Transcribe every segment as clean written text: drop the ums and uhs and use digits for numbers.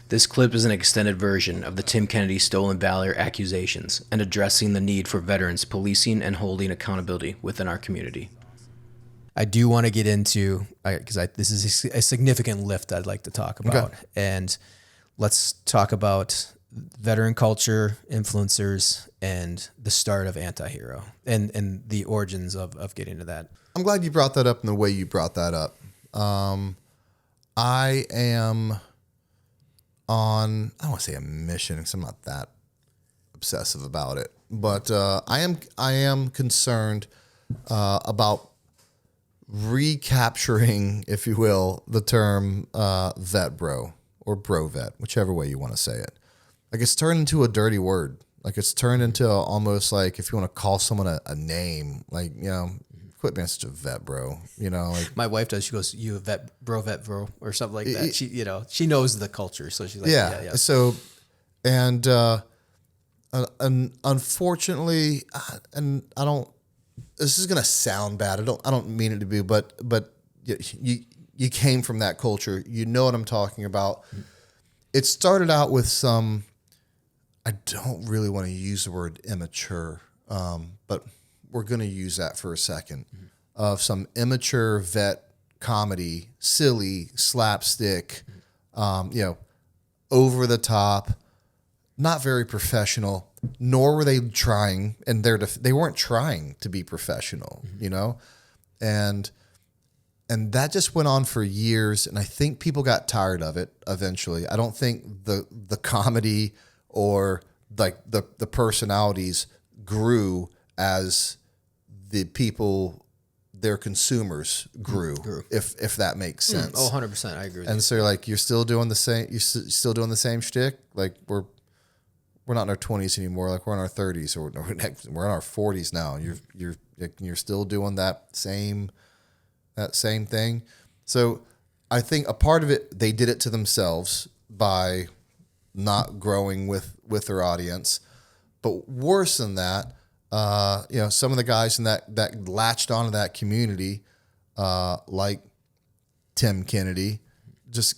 This clip is an extended version of the Tim Kennedy Stolen Valor accusations and addressing the need for veterans policing and holding accountability within our community. I do want to get into, because this is a significant lift I'd like to talk about. Okay. And let's talk about veteran culture, influencers, and the start of Antihero and the origins of getting to that. I'm glad you brought that up in the way you brought that up. I am on, I don't want to say a mission because I'm not that obsessive about it, but I am concerned about recapturing, if you will, the term vet bro or bro vet, whichever way you want to say it. Like it's turned into a dirty word. Like it's turned into almost like if you want to call someone a name, like, you know, quit being such a vet bro, you know. Like my wife does. She goes, "You a vet bro," or something like that. She, you know, she knows the culture, so she's like, yeah. So, and unfortunately, and I don't. This is gonna sound bad. I don't mean it to be, but you came from that culture. You know what I'm talking about. Mm-hmm. It started out with some. I don't really want to use the word immature, but we're going to use that for a second, of some immature vet comedy, silly, slapstick, you know, over the top, not very professional, nor were they trying, and they weren't trying to be professional, you know, and that just went on for years, and I think people got tired of it eventually. I don't think the comedy or like the personalities grew as the people, their consumers grew. If that makes sense. 100%. I agree with you. And so like, you're still doing the same, still doing the same shtick. Like we're not in our 20s anymore. Like we're in our 30s, or we're in our 40s now. You're still doing that same thing. So I think a part of it, they did it to themselves by not growing with their audience. But worse than that, you know, some of the guys in that latched onto that community, like Tim Kennedy, just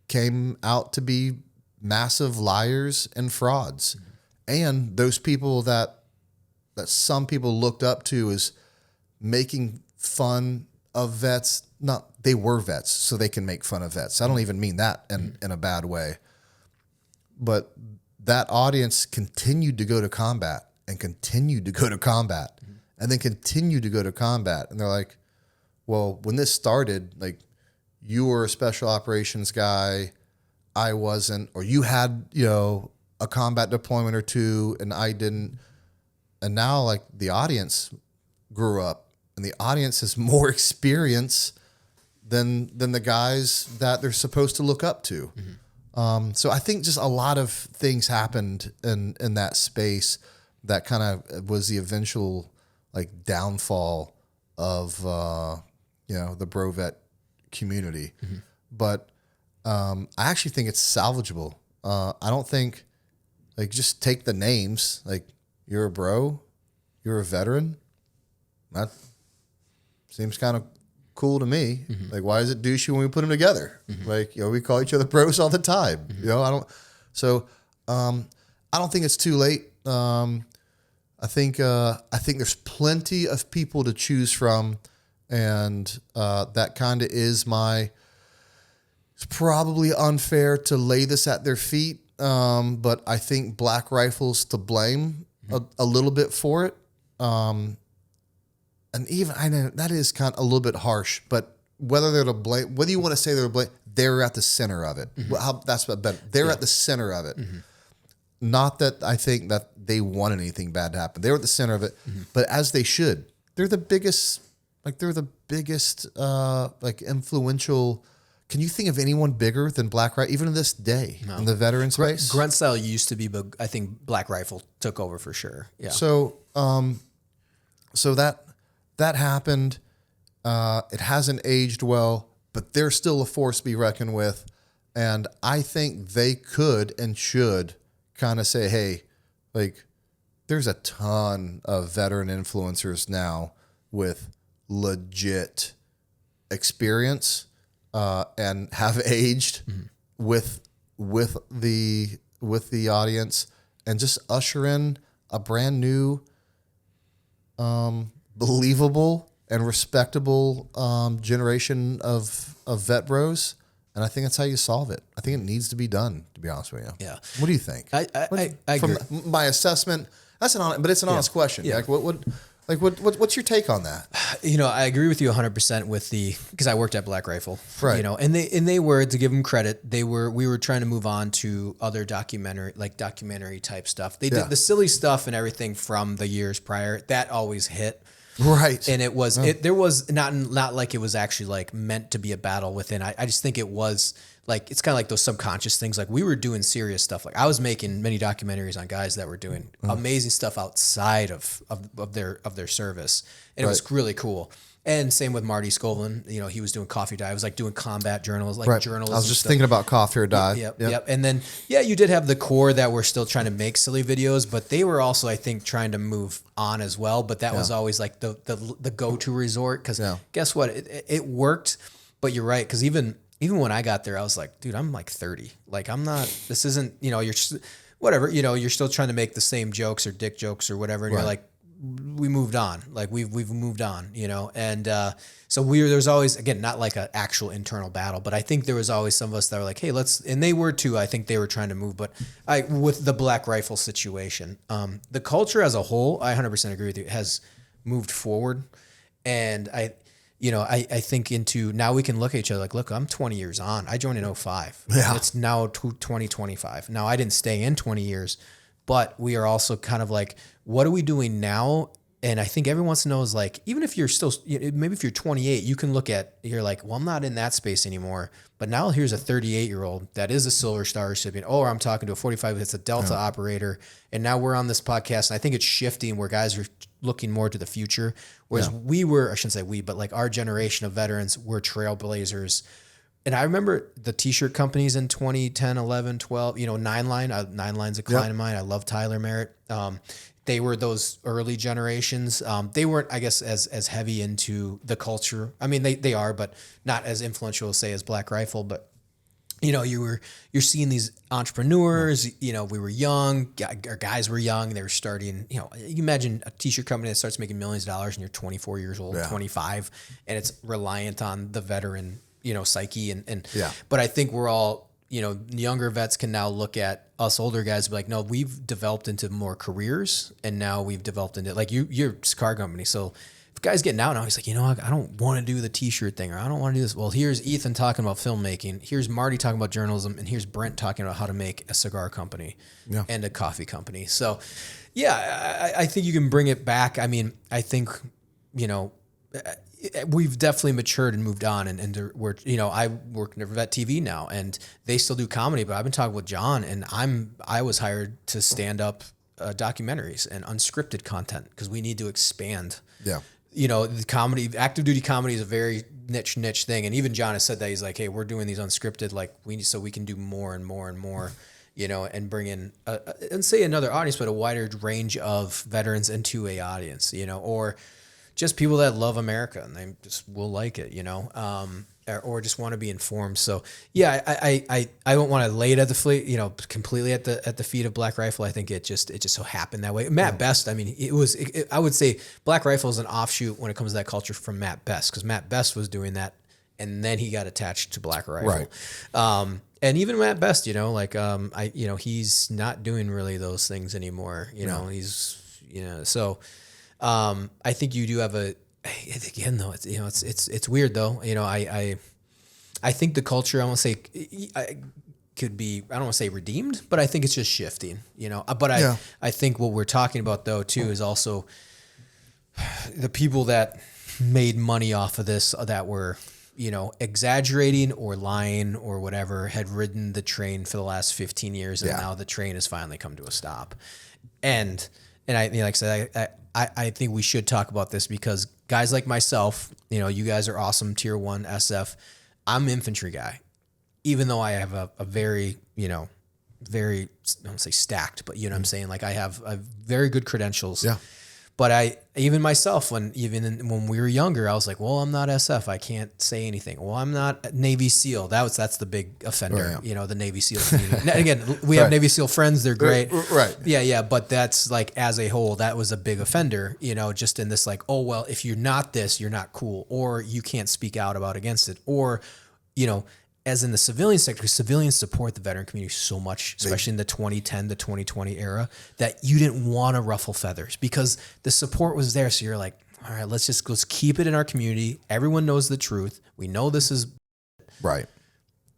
came out to be massive liars and frauds. Mm-hmm. And those people that some people looked up to as making fun of vets, they were vets, so they can make fun of vets. I don't even mean that in a bad way. But that audience continued to go to combat and continued to go to combat and then continued to go to combat. And they're like, well, when this started, like you were a special operations guy, I wasn't, or you had, you know, a combat deployment or two and I didn't. And now like the audience grew up and the audience has more experience than the guys that they're supposed to look up to. Mm-hmm. So I think just a lot of things happened in that space that kind of was the eventual like downfall of, you know, the bro vet community. Mm-hmm. But I actually think it's salvageable. I don't think like just take the names, like you're a bro, you're a veteran. That seems kind of cool to me. Mm-hmm. Like, why is it douchey when we put them together? Mm-hmm. Like, you know, we call each other bros all the time. Mm-hmm. You know, I don't think it's too late. I think there's plenty of people to choose from, and that kind of is it's probably unfair to lay this at their feet, but I think Black Rifle's to blame a little bit for it. And even, I know that is kind of a little bit harsh, but whether they're to blame, whether you want to say they're to blame, they're at the center of it. Mm-hmm. That's what better. They're at the center of it. Mm-hmm. Not that I think that they want anything bad to happen. They're at the center of it, but as they should. They're the biggest, like influential. Can you think of anyone bigger than Black Rifle, even to this day, in the veteran space? Grunt Style used to be, but I think Black Rifle took over for sure. Yeah. So that happened. It hasn't aged well, but they're still a force to be reckoned with. And I think they could and should kind of say, hey, like, there's a ton of veteran influencers now with legit experience and have aged with with the audience and just usher in a brand new, believable and respectable generation of vet bros. And I think that's how you solve it. I think it needs to be done, to be honest with you. Yeah. What do you think? I agree. From my assessment, that's but it's an honest question. Yeah. What's your take on that? I agree with you 100% because I worked at Black Rifle, Right. And they were, to give them credit, we were trying to move on to other documentary type stuff. They did the silly stuff and everything from the years prior. That always hit. Right. And it was, there was not like it was actually like meant to be a battle within. I just think it was like, it's kind of like those subconscious things. Like we were doing serious stuff. Like I was making many documentaries on guys that were doing amazing stuff outside of their service. And it was really cool. And same with Marty Skovlin, he was doing Coffee Dive. I was like doing combat journalism, journalism. I was just thinking about Coffee or Die. Yep. And then, you did have the core that were still trying to make silly videos, but they were also, I think, trying to move on as well. But that was always like the go-to resort. Because guess what? It worked, but you're right. Because even when I got there, I was like, dude, I'm like 30. Like I'm not, this isn't, you're just, whatever, you're still trying to make the same jokes or dick jokes or whatever. And you're like, we moved on. Like we've moved on, and so there's always, again, not like an actual internal battle, but I think there was always some of us that were like, hey, and they were too. I think they were trying to move, but with the Black Rifle situation, the culture as a whole, I 100% agree with you, has moved forward, and I think into now we can look at each other like, look, I'm 20 years on. I joined in 2005. Yeah. It's now 2025. Now I didn't stay in 20 years. But we are also kind of like, what are we doing now? And I think everyone wants to know is like, even if you're still, maybe if you're 28, you can look at, you're like, well, I'm not in that space anymore. But now here's a 38-year-old that is a Silver Star recipient. Or I'm talking to a 45 that's a Delta operator. And now we're on this podcast. And I think it's shifting where guys are looking more to the future. Whereas we were, I shouldn't say we, but like our generation of veterans were trailblazers. And I remember the t-shirt companies in 2010, 11, 12, Nine Line's a client of mine. I love Tyler Merritt. They were those early generations. They weren't, I guess, as heavy into the culture. I mean, they are, but not as influential, say, as Black Rifle. But, you're seeing these entrepreneurs, we were young, our guys were young. They were starting, you imagine a t-shirt company that starts making millions of dollars and you're 24 years old, 25, and it's reliant on the veteran psyche but I think we're all, younger vets can now look at us older guys and be like, no, we've developed into more careers and now we've developed into like you're a car company. So if guys getting out now, he's like, I don't want to do the t-shirt thing, or I don't want to do this. Well, here's Ethan talking about filmmaking. Here's Marty talking about journalism. And here's Brent talking about how to make a cigar company and a coffee company. So I think you can bring it back. I mean, I think, we've definitely matured and moved on, and we're, I work in Vet TV now, and they still do comedy. But I've been talking with John, and I was hired to stand up documentaries and unscripted content because we need to expand. Yeah, the comedy, active duty comedy is a very niche thing, and even John has said that. He's like, hey, we're doing these unscripted, like so we can do more and more and more. And bring in and say another audience, but a wider range of veterans into a audience, or just people that love America and they just will like it, or just want to be informed. So I don't want to lay it at the feet, completely at the feet of Black Rifle. I think it just so happened that way. Matt Best, I mean, I would say Black Rifle is an offshoot when it comes to that culture from Matt Best, because Matt Best was doing that and then he got attached to Black Rifle. Right. And even Matt Best, he's not doing really those things anymore. He's, so. I think you do have again though, it's weird though. I think the culture, I won't say could be, I don't want to say redeemed, but I think it's just shifting, but I think what we're talking about though too is also the people that made money off of this that were, exaggerating or lying or whatever, had ridden the train for the last 15 years. And now the train has finally come to a stop. And I, like I said, I think we should talk about this because guys like myself, you guys are awesome, tier 1 SF. I'm an infantry guy, even though I have a very, very, I don't say stacked, but what I'm saying? Like I have very good credentials. Yeah. But even myself, when we were younger, I was like, well, I'm not SF. I can't say anything. Well, I'm not Navy SEAL. That's the big offender, Right. you know, the Navy SEAL community. Now, again, we have Navy SEAL friends. They're great. Right. Yeah. But that's like, as a whole, that was a big offender, you know, just in this like, oh, well, if you're not this, you're not cool, or you can't speak out about against it, or, you know, as in the civilian sector, civilians support the veteran community so much, especially in the 2010 to 2020 era, that you didn't want to ruffle feathers because the support was there. So you're like, all right, let's keep it in our community. Everyone knows the truth. We know this is Right.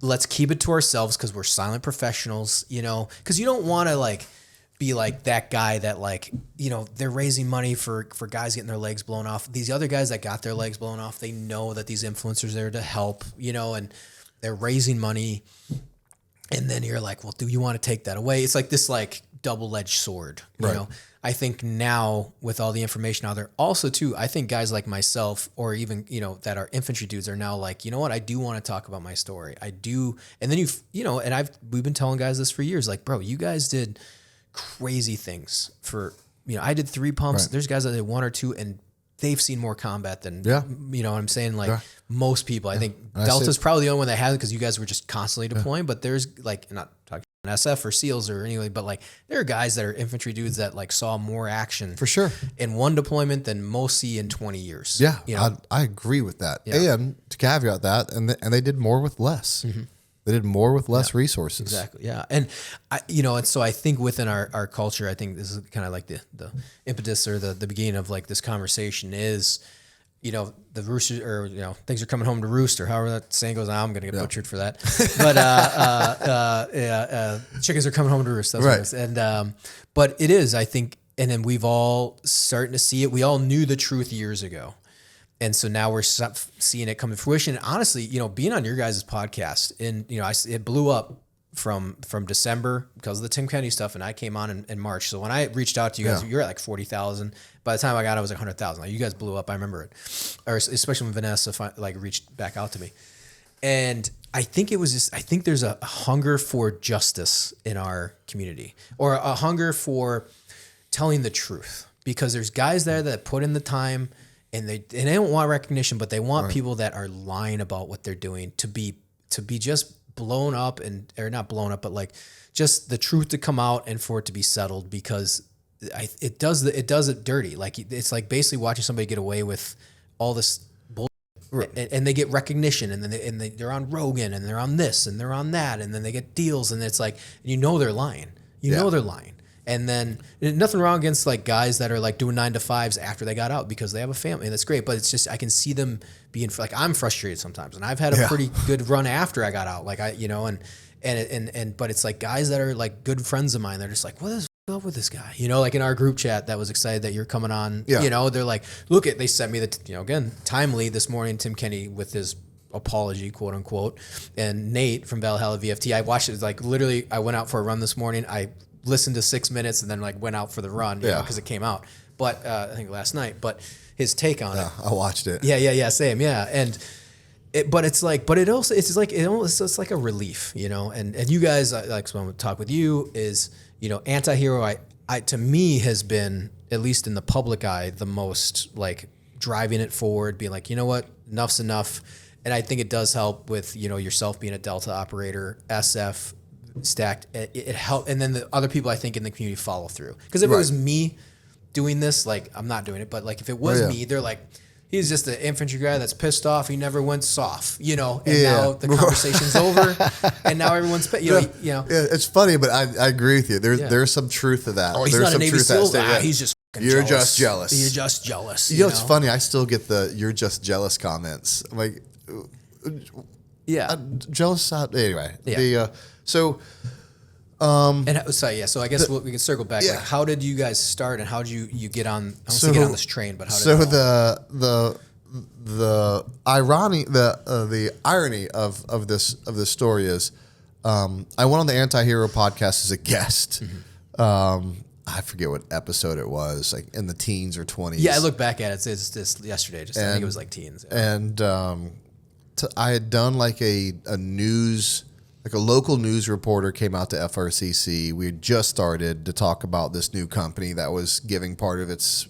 Let's keep it to ourselves because we're silent professionals, you know, because you don't want to like be like that guy that like, you know, they're raising money for guys getting their legs blown off. These other guys that got their legs blown off, they know that these influencers are there to help, you know, and they're raising money, and then you're like, well, do you want to take that away? It's like this like double-edged sword, you know? I think now with all the information out there, also too, I think guys like myself or even, you know, that are infantry dudes are now like, you know what? I do want to talk about my story. I do. And then you know, and we've been telling guys this for years, like, bro, you guys did crazy things for, you know, I did 3 pumps. There's guys that did 1 or 2 and they've seen more combat than, you know what I'm saying? Like most people, I think Delta's probably the only one that hasn't because you guys were just constantly deploying, but there's like, not talking SF or SEALs or anyway, but like there are guys that are infantry dudes that like saw more action For sure. in one deployment than most see in 20 years. Yeah, you know? I agree with that. And to caveat that, and they did more with less. They did more with less resources. Exactly. Yeah. And you know, and so I think within our culture, I think this is kind of like the impetus or the beginning of like this conversation is, you know, the rooster, or, you know, things are coming home to roost, or however that saying goes. I'm going to get butchered for that. But, chickens are coming home to roost. That's what it is. And, but it is, I think, and then we've all starting to see it. We all knew the truth years ago. And so now we're seeing it come to fruition. And honestly, you know, being on your guys' podcast, and, you know, it blew up from December because of the Tim Kennedy stuff, and I came on in March. So when I reached out to you guys, you were at like 40,000. By the time I got, I was like 100,000. Like, you guys blew up. I remember it, or especially when Vanessa reached back out to me. And I think it was just, I think there's a hunger for justice in our community, or a hunger for telling the truth, because there's guys there that put in the time. And they don't want recognition, but they want people that are lying about what they're doing to be just blown up, or not blown up, but like just the truth to come out and for it to be settled, because it does it dirty. Like, it's like basically watching somebody get away with all this bullshit, and they get recognition, and then they're on Rogan, and they're on this, and they're on that, and then they get deals, and it's like, you know, they're lying. You know they're lying. And then nothing wrong against like guys that are like doing 9 to 5s after they got out because they have a family, and that's great. But it's just, I can see them being like, I'm frustrated sometimes, and I've had a pretty good run after I got out. Like, you know, and but it's like guys that are like good friends of mine. They're just like, what is up with this guy? You know, like in our group chat that was excited that you're coming on, you know, they're like, they sent me you know, again, timely this morning, Tim Kenny with his apology, quote unquote, and Nate from Valhalla VFT. I watched it, like literally I went out for a run this morning. I listened to 6 minutes and then like went out for the run, you know, because it came out. But I think last night. But his take on it, I watched it. Yeah, same, yeah. And but it's like, but it also, it's like it's like a relief, you know. And you guys, like, so I'm gonna talk with you is, you know, anti-hero. I to me has been, at least in the public eye, the most like driving it forward, being like, you know what, enough's enough. And I think it does help with, you know, yourself being a Delta operator, SF. Stacked, it helped, and then the other people I think in the community follow through. Because if it was me doing this, like, I'm not doing it, but like if it was me, they're like, he's just an infantry guy that's pissed off. He never went soft, you know. And now the conversation's over, and now everyone's, you know. Yeah, it's funny, but I agree with you. There's some truth to that. Or he's there's not some a Navy truth SEAL. to that. He's just you're jealous. just jealous. You're just jealous. You know, it's funny. I still get the "you're just jealous" comments. I'm like, jealous. Anyway, so. And so I guess we can circle back. Like, how did you guys start, and how did you get on? I don't want to get on this train, but how did the irony of this story is, I went on the Anti-Hero podcast as a guest. I forget what episode it was, like in the teens or 20s. Yeah, I look back at it. It's just yesterday. I think it was like teens. Yeah. And I had done like a news like a local news reporter came out to FRCC. We had just started to talk about this new company that was giving part of its,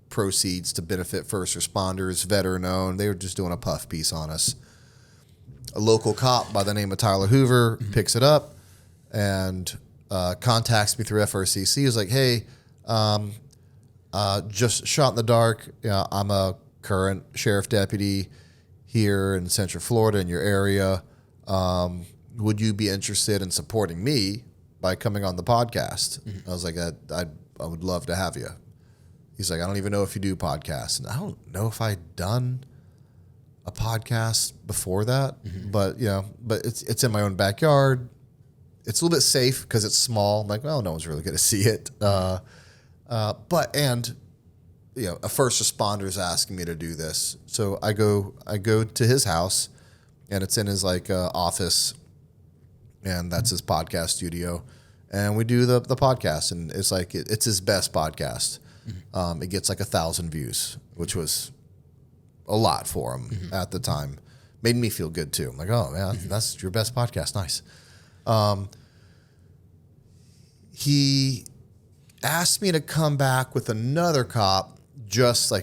proceeds to benefit first responders, veteran owned. They were just doing a puff piece on us. A local cop by the name of Tyler Hoover picks it up and contacts me through FRCC. He's like, hey, just shot in the dark. I'm a current sheriff deputy here in Central Florida in your area. Would you be interested in supporting me by coming on the podcast? I was like, I would love to have you. He's like, I don't even know if you do podcasts. And I don't know if I'd done a podcast before that, but it's in my own backyard. It's a little bit safe because it's small. I'm like, well, no one's really going to see it. A first responder is asking me to do this. So I go to his house, and it's in his office, and that's his podcast studio. And we do the podcast, and it's like, it's his best podcast. It gets 1,000 views, which was a lot for him at the time. Made me feel good too. I'm like, oh man, that's your best podcast. Nice. He asked me to come back with another cop just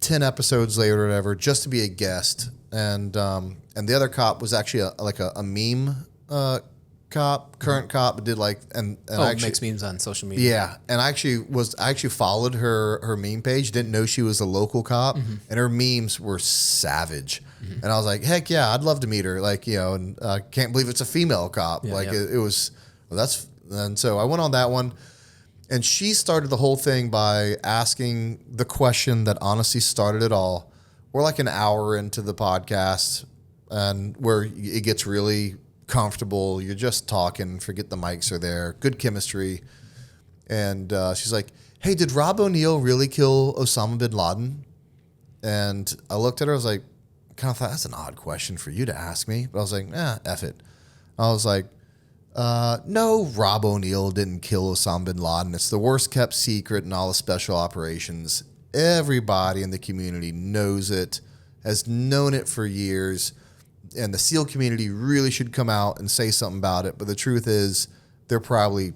10 episodes later or whatever, just to be a guest. And the other cop was actually a meme cop, current cop, but did actually makes memes on social media. Yeah, and I actually followed her meme page. Didn't know she was a local cop, and her memes were savage. And I was like, heck yeah, I'd love to meet her. And I can't believe it's a female cop. It was. Well, and so I went on that one, and she started the whole thing by asking the question that honestly started it all. We're an hour into the podcast, and where it gets really comfortable. You're just talking, forget the mics are there, good chemistry. And she's like, hey, did Rob O'Neill really kill Osama bin Laden? And I looked at her, I was like, kind of thought, that's an odd question for you to ask me. But I was like, F it. I was like, no, Rob O'Neill didn't kill Osama bin Laden. It's the worst kept secret in all of special operations. Everybody in the community knows it, has known it for years. And the SEAL community really should come out and say something about it. But the truth is, they're probably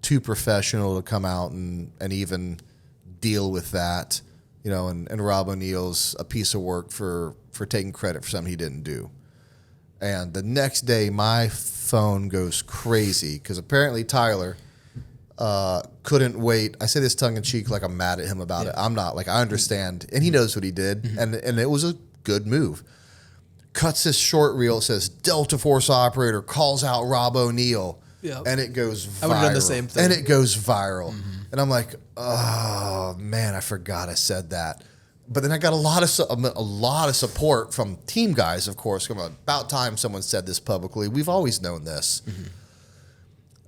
too professional to come out and even deal with that. And Rob O'Neill's a piece of work for taking credit for something he didn't do. And the next day, my phone goes crazy because apparently Tyler couldn't wait. I say this tongue in cheek like I'm mad at him about it. I'm not. I understand. And he knows what he did. And it was a good move. Cuts this short reel. It says Delta Force operator calls out Rob O'Neill, and it goes viral. I would have done the same thing, and it goes viral. And I'm like, oh man, I forgot I said that. But then I got a lot of support from team guys, of course. About time someone said this publicly. We've always known this.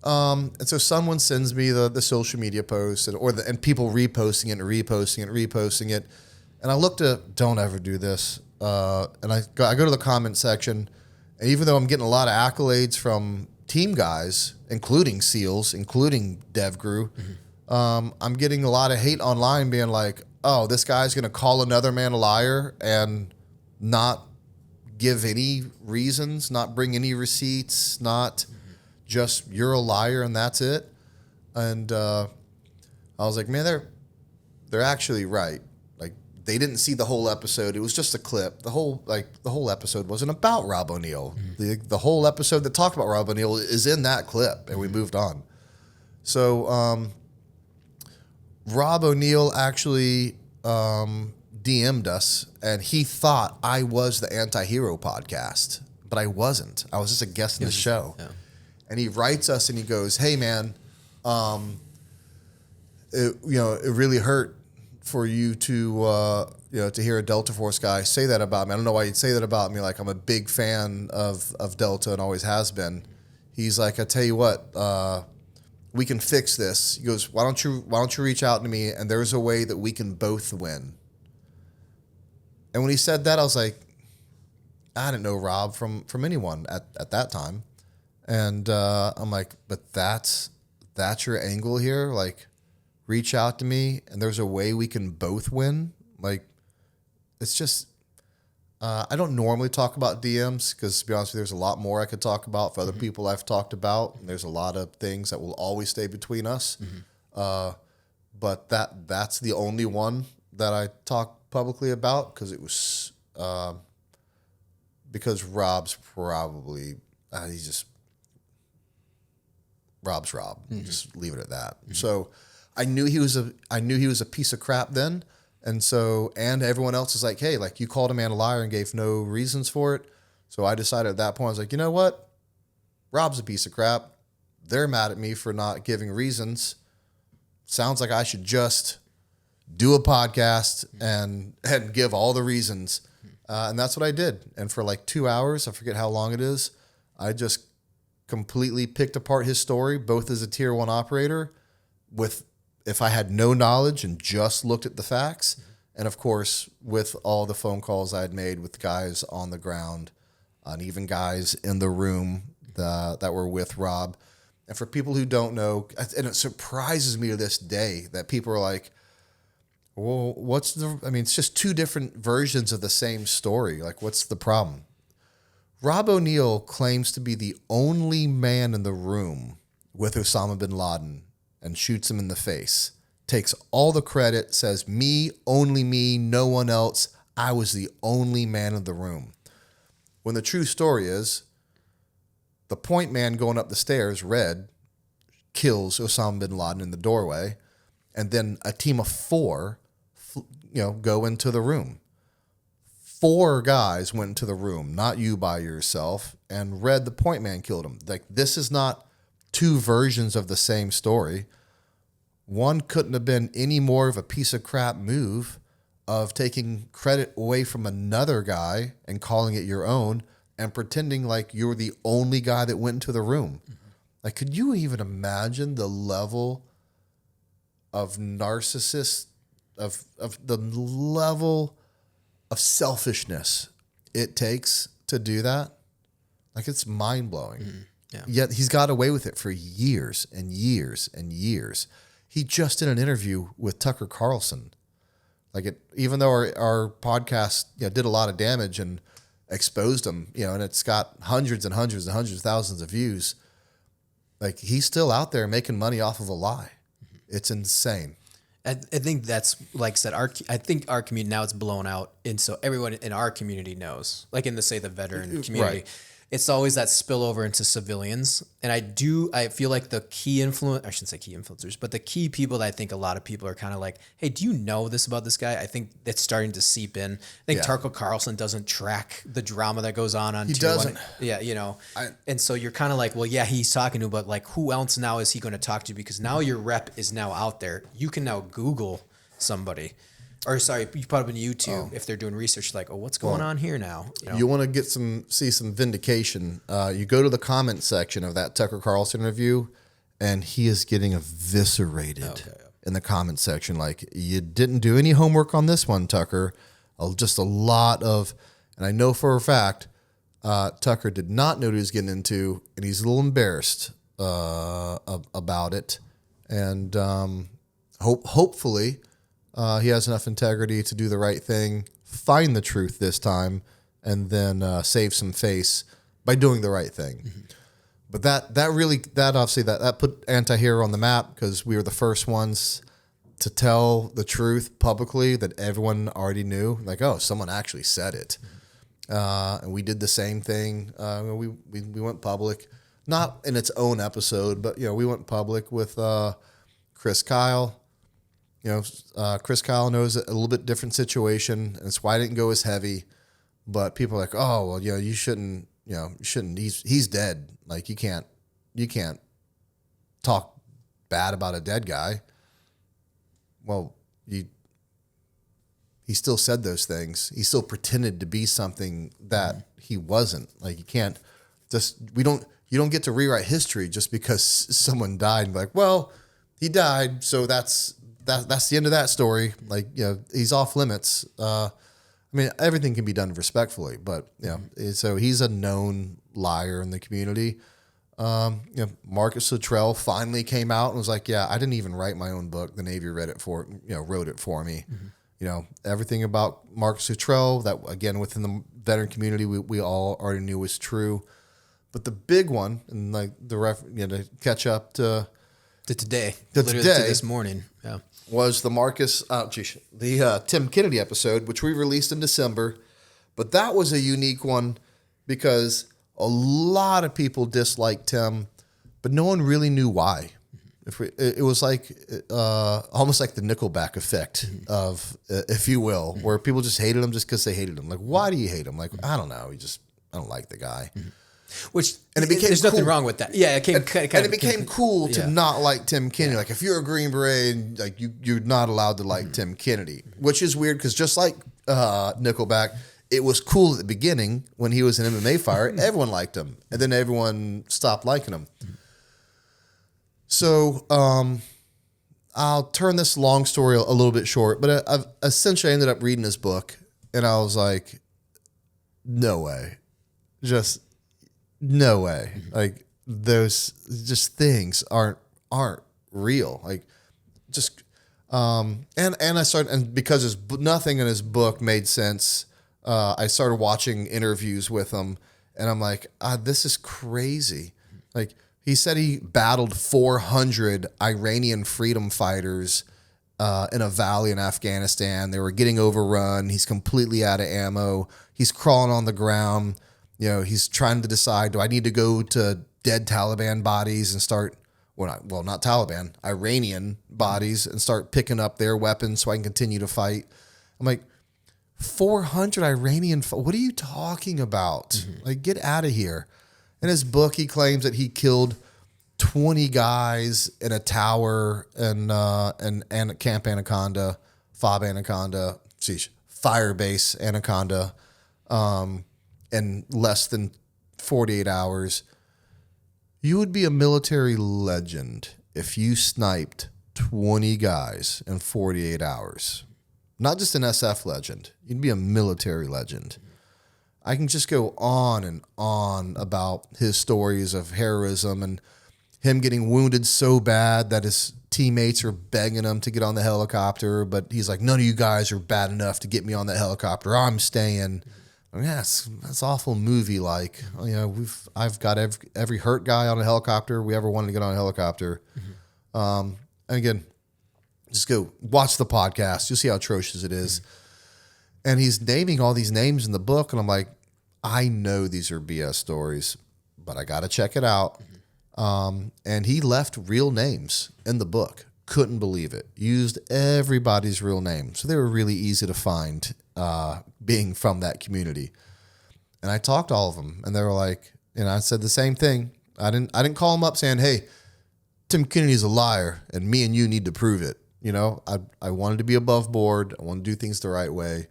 And so someone sends me the social media post, and people reposting it. And I looked at, don't ever do this. And I go to the comment section, and even though I'm getting a lot of accolades from team guys, including SEALs, including DevGru, I'm getting a lot of hate online being like, oh, this guy's going to call another man a liar and not give any reasons, not bring any receipts, not just you're a liar and that's it. And I was like, man, they're actually right. They didn't see the whole episode. It was just a clip. The whole episode wasn't about Rob O'Neill. The whole episode that talked about Rob O'Neill is in that clip, and we moved on. So Rob O'Neill actually DM'd us, and he thought I was the Anti-Hero podcast, but I wasn't. I was just a guest in the show. Yeah. And he writes us, and he goes, "Hey man, it really hurt for you to hear a Delta Force guy say that about me. I don't know why you'd say that about me. I'm a big fan of Delta and always has been." He's like, "I tell you what, we can fix this." He goes, "Why don't you reach out to me, and there's a way that we can both win." And when he said that, I was like, I didn't know Rob from anyone at that time. And I'm like, but that's your angle here? Reach out to me, and there's a way we can both win? It's just, I don't normally talk about DMs because, to be honest with you, there's a lot more I could talk about for other people I've talked about. And there's a lot of things that will always stay between us. But that's the only one that I talk publicly about because it was because Rob's probably Rob's Rob. Just leave it at that. So I knew he was a piece of crap then. And so, and everyone else is like, hey, like you called a man a liar and gave no reasons for it. So I decided at that point, I was like, you know what? Rob's a piece of crap. They're mad at me for not giving reasons. Sounds like I should just do a podcast and give all the reasons. And that's what I did. And for like 2 hours, I forget how long it is, I just completely picked apart his story, both as a tier 1 operator with, if I had no knowledge and just looked at the facts, and of course, with all the phone calls I had made with guys on the ground, and even guys in the room that were with Rob. And for people who don't know, and it surprises me to this day that people are like, well, it's just 2 different versions of the same story. Like, what's the problem? Rob O'Neill claims to be the only man in the room with Osama bin Laden and shoots him in the face, takes all the credit, says, me, only me, no one else. I was the only man in the room. When the true story is, the point man going up the stairs, Red, kills Osama bin Laden in the doorway, and then a team of 4, go into the room. 4 guys went into the room, not you by yourself, and Red, the point man, killed him. Like, this is not 2 versions of the same story. One couldn't have been any more of a piece of crap move of taking credit away from another guy and calling it your own and pretending like you were the only guy that went into the room. Like, could you even imagine the level of narcissist, of the level of selfishness it takes to do that? Like, it's mind-blowing. Yeah. Yet he's got away with it for years and years and years. He just did an interview with Tucker Carlson. Like, even though our podcast did a lot of damage and exposed him, and it's got hundreds and hundreds and hundreds of thousands of views, like, he's still out there making money off of a lie. It's insane. I think that's, like I said, I think our community now, it's blown out. And so everyone in our community knows, like in the veteran community, Right. It's always that spillover into civilians. And I feel like the key I shouldn't say key influencers, but the key people that I think a lot of people are kind of like, hey, do you know this about this guy? I think that's starting to seep in. I think Tucker Carlson doesn't track the drama that goes on He doesn't. And so you're kind of like, well, yeah, he's talking to, but like, who else now is he going to talk to? Because now your rep is now out there. You can now Google somebody. Or sorry, you put up on YouTube if they're doing research, like, what's going on here now? You want to see some vindication. You go to the comment section of that Tucker Carlson interview, and he is getting eviscerated in the comment section. Like, you didn't do any homework on this one, Tucker. Just a lot of, and I know for a fact, Tucker did not know what he was getting into, and he's a little embarrassed about it. And hopefully, he has enough integrity to do the right thing, find the truth this time, and then save some face by doing the right thing. Mm-hmm. But that put Anti-Hero on the map because we were the first ones to tell the truth publicly that everyone already knew. Like, someone actually said it. And we did the same thing. We went public, not in its own episode, but we went public with Chris Kyle. Chris Kyle knows a little bit different situation, and that's why I didn't go as heavy. But people are like, oh, well, you shouldn't. He's dead. Like, you can't talk bad about a dead guy. Well, he still said those things. He still pretended to be something that he wasn't. Like, you don't get to rewrite history just because someone died and be like, well, he died, so that's the end of that story. Like, he's off limits. Everything can be done respectfully, but so he's a known liar in the community. Marcus Luttrell finally came out and was like, I didn't even write my own book. The Navy wrote it for me. Mm-hmm. everything about Marcus Luttrell that, again, within the veteran community, we all already knew was true. But the big one, and like to catch up to today, to literally today, to this morning, yeah, was the Tim Kennedy episode, which we released in December. But that was a unique one because a lot of people disliked Tim, but no one really knew why. It was like almost like the Nickelback effect of, if you will, where people just hated him just because they hated him. Like, why do you hate him? Like, I don't know. I don't like the guy. And it became there's nothing wrong with that. Yeah, it became cool to not like Tim Kennedy. Like, if you're a Green Beret, like you're not allowed to like Tim Kennedy, which is weird because just like Nickelback, it was cool at the beginning when he was an MMA fighter. Everyone liked him, and then everyone stopped liking him. So I'll turn this long story a little bit short, but I've essentially ended up reading his book, and I was like, no way. Just no way. Like, those just things aren't real. Like, just and I started, and because nothing in his book made sense, I started watching interviews with him, and I'm like, this is crazy. Like, he said he battled 400 Iranian freedom fighters in a valley in Afghanistan. They were getting overrun. He's completely out of ammo. He's crawling on the ground. He's trying to decide, do I need to go to dead Taliban bodies and start, not Taliban, Iranian bodies, and start picking up their weapons so I can continue to fight? I'm like, 400 Iranian, what are you talking about? Like, get out of here. In his book, he claims that he killed 20 guys in a tower and Camp Anaconda, Fob Anaconda, Firebase Anaconda, in less than 48 hours. You would be a military legend if you sniped 20 guys in 48 hours. Not just an SF legend. You'd be a military legend. I can just go on and on about his stories of heroism and him getting wounded so bad that his teammates are begging him to get on the helicopter, but he's like, none of you guys are bad enough to get me on the helicopter. I'm staying. That's awful movie-like. I've got every hurt guy on a helicopter we ever wanted to get on a helicopter. And again, just go watch the podcast. You'll see how atrocious it is. And he's naming all these names in the book, and I'm like, I know these are BS stories, but I got to check it out. And he left real names in the book. Couldn't believe it. Used everybody's real name. So they were really easy to find, being from that community. And I talked to all of them, and they were like, and I said the same thing. I didn't call them up saying, hey, Tim Kennedy's a liar, and me and you need to prove it. I wanted to be above board. I wanted to do things the right way.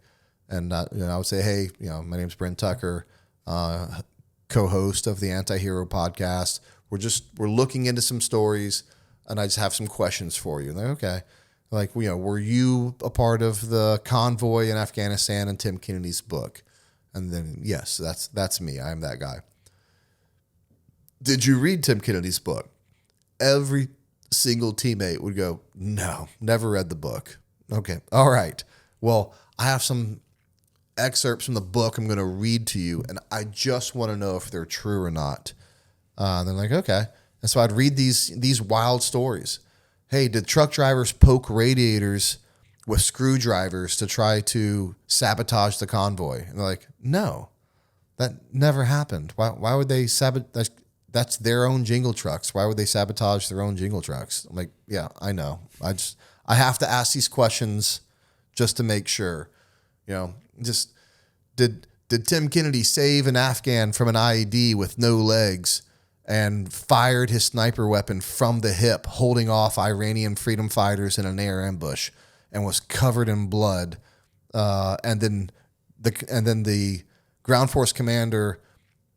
And I would say, hey, my name's Brent Tucker, co-host of the Anti-Hero podcast. We're looking into some stories, and I just have some questions for you. And they're okay. Like, were you a part of the convoy in Afghanistan in Tim Kennedy's book? And then, yes, that's me. I am that guy. Did you read Tim Kennedy's book? Every single teammate would go, no, never read the book. Okay. All right. Well, I have some excerpts from the book I'm going to read to you, and I just want to know if they're true or not. And they're like, okay. And so I'd read these wild stories. Hey, did truck drivers poke radiators with screwdrivers to try to sabotage the convoy? And they're like, no, that never happened. Why would they sabotage? That's their own jingle trucks. Why would they sabotage their own jingle trucks? I'm like, yeah, I know. I have to ask these questions just to make sure. Just did Tim Kennedy save an Afghan from an IED with no legs and fired his sniper weapon from the hip, holding off Iranian freedom fighters in an air ambush, and was covered in blood? And then the ground force commander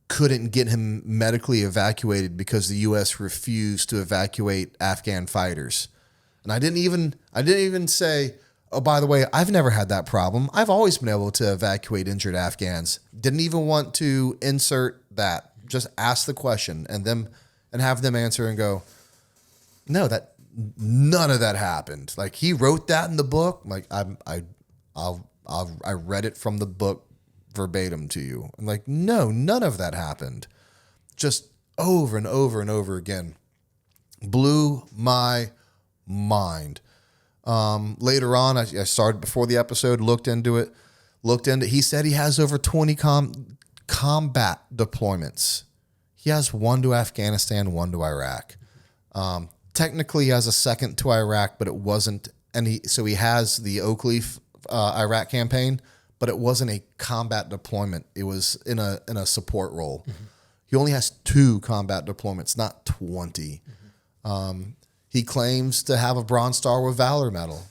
couldn't get him medically evacuated because the U.S. refused to evacuate Afghan fighters. And I didn't even say, oh, by the way, I've never had that problem. I've always been able to evacuate injured Afghans. Didn't even want to insert that. Just ask the question and have them answer and go, no, none of that happened. Like, he wrote that in the book. Like, I read it from the book verbatim to you. I'm like, no, none of that happened. Just over and over and over again. Blew my mind. Later on, I started before the episode, looked into it. He said he has over 20 combat deployments. He has one to Afghanistan, one to Iraq. Technically, he has a second to Iraq, but it wasn't. And he has the Oakley Iraq campaign, but it wasn't a combat deployment. It was in a support role. Mm-hmm. He only has 2 combat deployments, not 20. Mm-hmm. He claims to have a Bronze Star with Valor medal.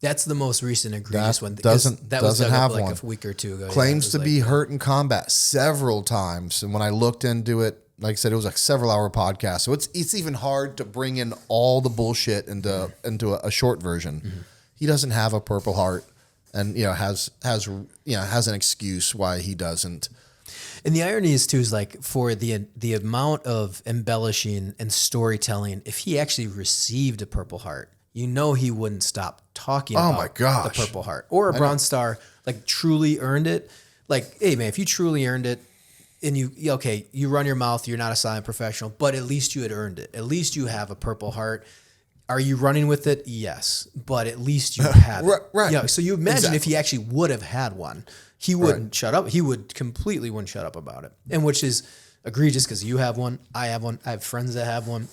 That's the most recent egregious one. That was doesn't dug have up like one. a week or two ago. Claims to be hurt in combat several times. And when I looked into it, like I said, it was a several-hour podcast. So it's even hard to bring in all the bullshit into a short version. Mm-hmm. He doesn't have a Purple Heart, and has an excuse why he doesn't. And the irony is too is like for the amount of embellishing and storytelling, if he actually received a Purple Heart, he wouldn't stop talking about the Purple Heart or a Bronze Star, like truly earned it. Like, hey man, if you truly earned it and you run your mouth, you're not a silent professional, but at least you had earned it. At least you have a Purple Heart. Are you running with it? Yes, but at least you have it. Right. Yeah. So you imagine if he actually would have had one, he wouldn't shut up. He wouldn't shut up about it. And which is egregious because you have one, I have one, I have friends that have one.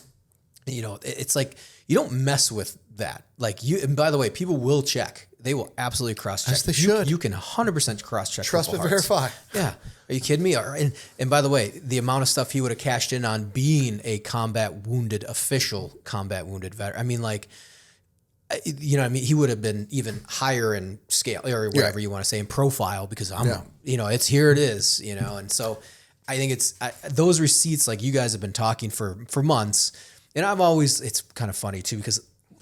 It's like you don't mess with that. Like and by the way, people will check. They will absolutely cross-check. Yes, they should. You can 100% cross-check. Trust but verify. Yeah. Are you kidding me? And by the way, the amount of stuff he would have cashed in on being a official combat wounded veteran. I mean, like, he would have been even higher in scale or whatever you want to say in profile because here it is, And so I think it's those receipts, like you guys have been talking for months. And it's kind of funny too, because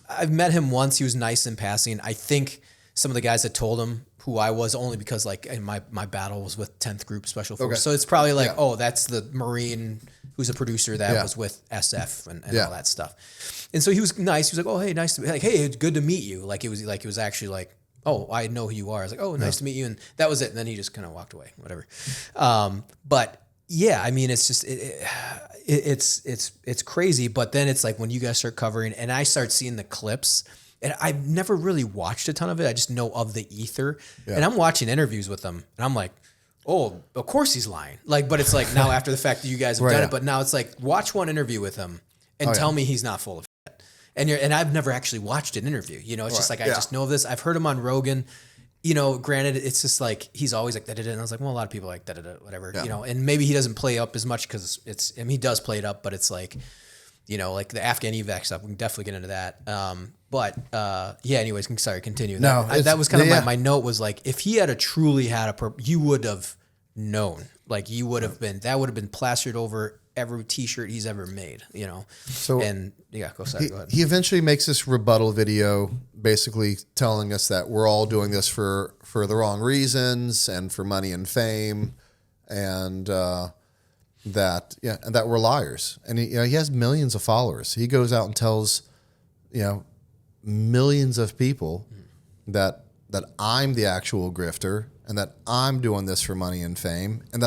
I've met him once. He was nice in passing. I think some of the guys had told him who I was only because my battle was with 10th Group Special Forces. Okay. So it's probably that's the Marine who's a producer that was with SF and all that stuff. And so he was nice. He was like, oh, hey, nice to be like, hey, it's good to meet you. It was actually like, oh, I know who you are. I was like, oh, nice to meet you. And that was it. And then he just kind of walked away, whatever. But yeah, I mean, it's just, it's crazy. But then it's like when you guys start covering and I start seeing the clips, and I've never really watched a ton of it. I just know of the ether. Yeah. And I'm watching interviews with them and I'm like, oh, of course he's lying. But it's like now after the fact that you guys have done it, but now it's like, watch one interview with him and tell me he's not full of shit. And I've never actually watched an interview, it's just like, I just know of this. I've heard him on Rogan, granted it's just like, he's always like, da-da-da. And I was like, well, a lot of people like da-da-da, whatever, and maybe he doesn't play up as much cause he does play it up, but it's like, like the Afghan evac stuff, we can definitely get into that. Anyways, sorry, continue. No, that was kind of my note was like, if he had truly had you would have known, like you would have been, that would have been plastered over every t-shirt he's ever made, So, and go ahead. He eventually makes this rebuttal video basically telling us that we're all doing this for the wrong reasons and for money and fame and, that we're liars. And he has millions of followers. He goes out and tells, millions of people that I'm the actual grifter and that I'm doing this for money and fame and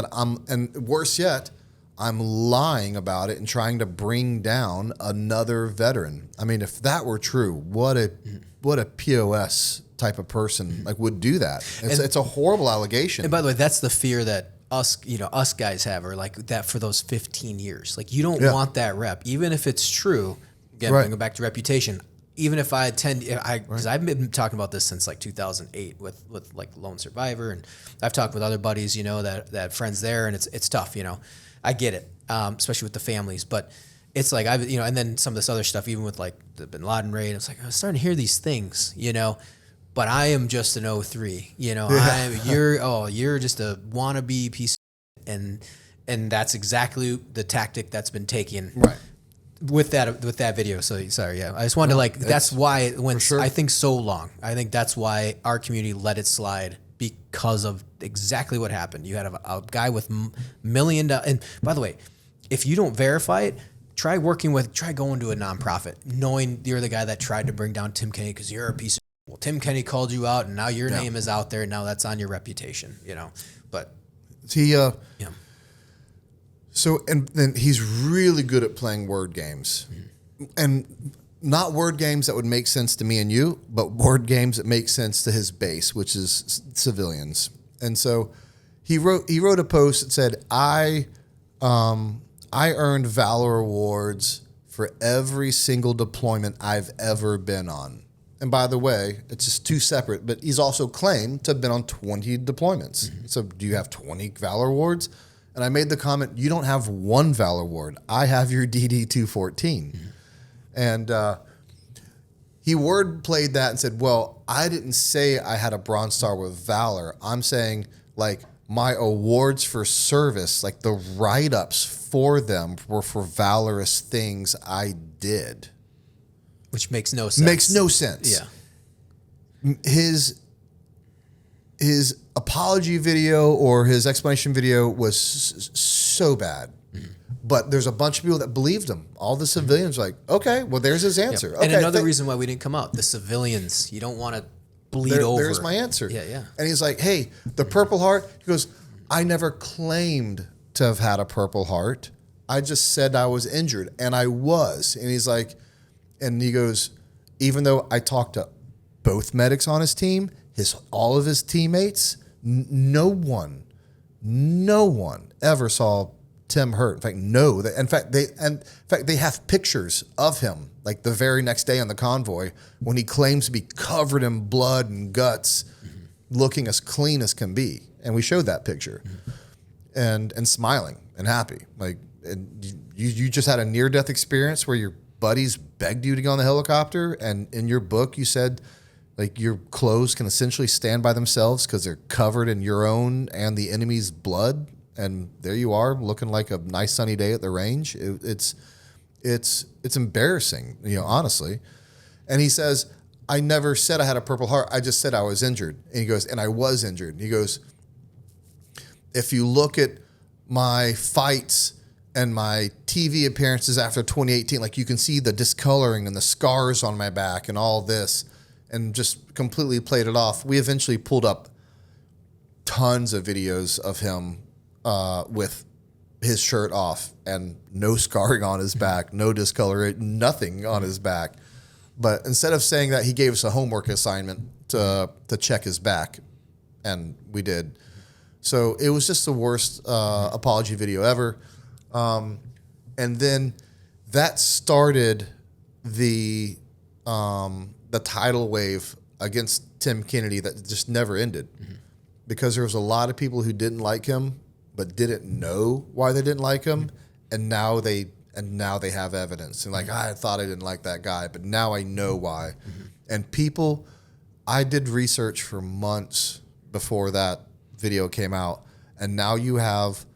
and worse yet, I'm lying about it and trying to bring down another veteran. I mean, if that were true, what a POS type of person would do that. It's a horrible allegation. And by the way, that's the fear that us guys have, or like that for those 15 years. Like you don't want that rep, even if it's true. Again, going back to reputation. Even if I attend, because I've been talking about this since like 2008 with like Lone Survivor, and I've talked with other buddies, that have friends there, and it's tough, I get it, especially with the families, but it's like and then some of this other stuff, even with like the Bin Laden raid, it's like I'm starting to hear these things, but I am just an 03, you're just a wannabe piece of shit, and that's exactly the tactic that's been taken with that video. So sorry, I just wanted to that's why it went I think so long. I think that's why our community let it slide, because of exactly what happened. You had a guy with $1 million, and by the way, if you don't verify it, try going to a nonprofit, knowing you're the guy that tried to bring down Tim Kennedy because you're a piece of well, Tim Kennedy called you out, and now your name is out there, and now that's on your reputation, But he, yeah, so, and then he's really good at playing word games. And not word games that would make sense to me and you, but word games that make sense to his base, which is civilians. And so he wrote a post that said, I earned Valor awards for every single deployment I've ever been on. And by the way, it's just two separate, but he's also claimed to have been on 20 deployments. So do you have 20 Valor awards? And I made the comment, you don't have one Valor award. I have your DD-214. And he word played that and said, well, I didn't say I had a Bronze Star with Valor. I'm saying, like, my awards for service, like the write-ups for them were for valorous things I did. which makes no sense. Makes no sense. Yeah. His apology video or his explanation video was so bad. But there's a bunch of people that believed him. All the civilians were like, okay, well, there's his answer. Yep. Okay, And another reason why we didn't come out, the civilians, you don't want to bleed over. There's my answer. Yeah. And he's like, hey, the Purple Heart, he goes, I never claimed to have had a Purple Heart. I just said I was injured, and I was. And he's like, and he goes, even though I talked to both medics on his team, all of his teammates, no one ever saw Tim hurt. In fact, no. In fact, they have pictures of him, like the very next day on the convoy, when he claims to be covered in blood and guts, looking as clean as can be. And we showed that picture, and smiling and happy. Like, and you just had a near-death experience where your buddies begged you to go on the helicopter, and in your book you said, like, your clothes can essentially stand by themselves because they're covered in your own and the enemy's blood. And there you are, looking like a nice sunny day at the range. It's embarrassing, honestly. And he says, I never said I had a Purple Heart. I just said I was injured. And he goes, and I was injured. And he goes, if you look at my fights and my TV appearances after 2018, like, you can see the discoloring and the scars on my back and all this, and just completely played it off. We eventually pulled up tons of videos of him with his shirt off and no scarring on his back, no discoloration, nothing on his back. But instead of saying that, he gave us a homework assignment to check his back, and we did. So it was just the worst apology video ever. And then that started the tidal wave against Tim Kennedy that just never ended, because there was a lot of people who didn't like him but didn't know why they didn't like him, and now they have evidence. And like, I thought I didn't like that guy, but now I know why. And people, I did research for months before that video came out, and now you have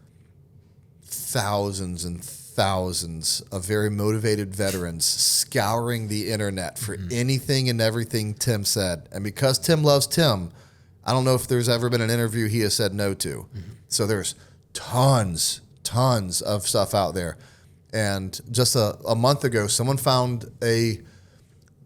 thousands and thousands of very motivated veterans scouring the internet for anything and everything Tim said. And because Tim loves Tim, I don't know if there's ever been an interview he has said no to. So there's tons of stuff out there. And just a month ago, someone found a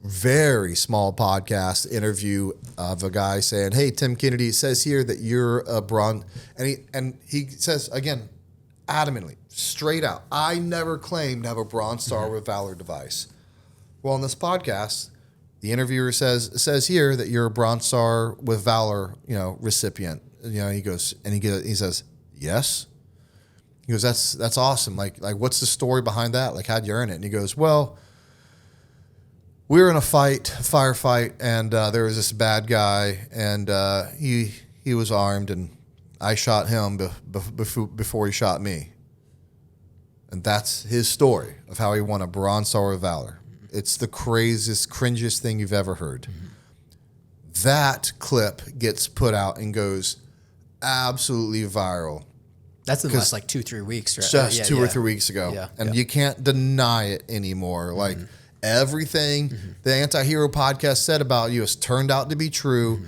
very small podcast interview of a guy saying, hey, Tim Kennedy, says here that you're a bronze. And he says, again, adamantly, straight out, I never claimed to have a Bronze Star with Valor device. Well, in this podcast, the interviewer says here that you're a Bronze Star with Valor, recipient. He goes, and he says, yes. He goes, that's awesome. Like what's the story behind that? Like, how'd you earn it? And he goes, well, we were in a firefight, and there was this bad guy, and he was armed, and I shot him before he shot me. And that's his story of how he won a Bronze Star with Valor. It's the craziest, cringiest thing you've ever heard. That clip gets put out and goes absolutely viral. That's in the last 2-3 weeks, right? Just 2 or 3 weeks ago. Yeah. And you can't deny it anymore. Like, everything the Anti-Hero podcast said about you has turned out to be true.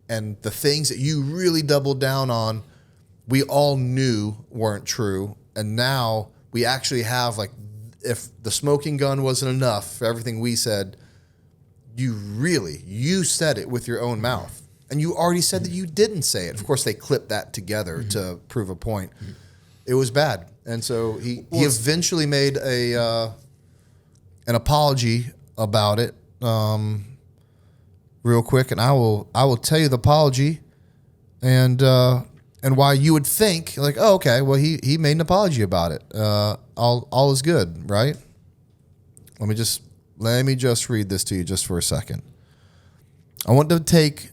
And the things that you really doubled down on, we all knew weren't true. And now we actually have, like, if the smoking gun wasn't enough for everything we said, you said it with your own mouth. And you already said that you didn't say it. Of course, they clipped that together to prove a point. It was bad. And so he eventually made an apology about it real quick. And I will tell you the apology and why you would think, like, oh, okay, well, he made an apology about it. All is good, right? Let me just read this to you just for a second. I want to take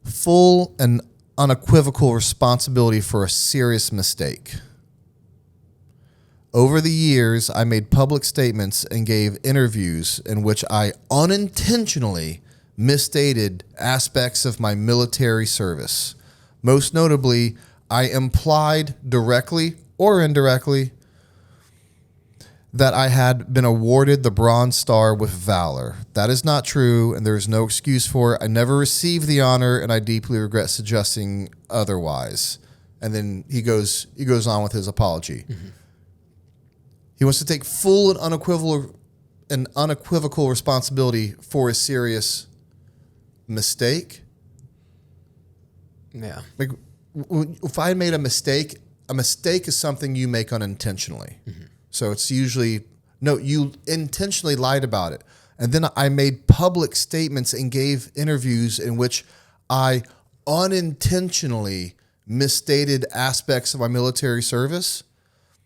full and unequivocal responsibility for a serious mistake. Over the years, I made public statements and gave interviews in which I unintentionally misstated aspects of my military service. Most notably, I implied directly or indirectly that I had been awarded the Bronze Star with Valor. That is not true, and there is no excuse for it. I never received the honor, and I deeply regret suggesting otherwise. And then he goes on with his apology. Mm-hmm. He wants to take full and unequivocal responsibility for a serious mistake. Yeah. Like, if I made a mistake is something you make unintentionally. Mm-hmm. So it's usually, no, you intentionally lied about it. And then I made public statements and gave interviews in which I unintentionally misstated aspects of my military service.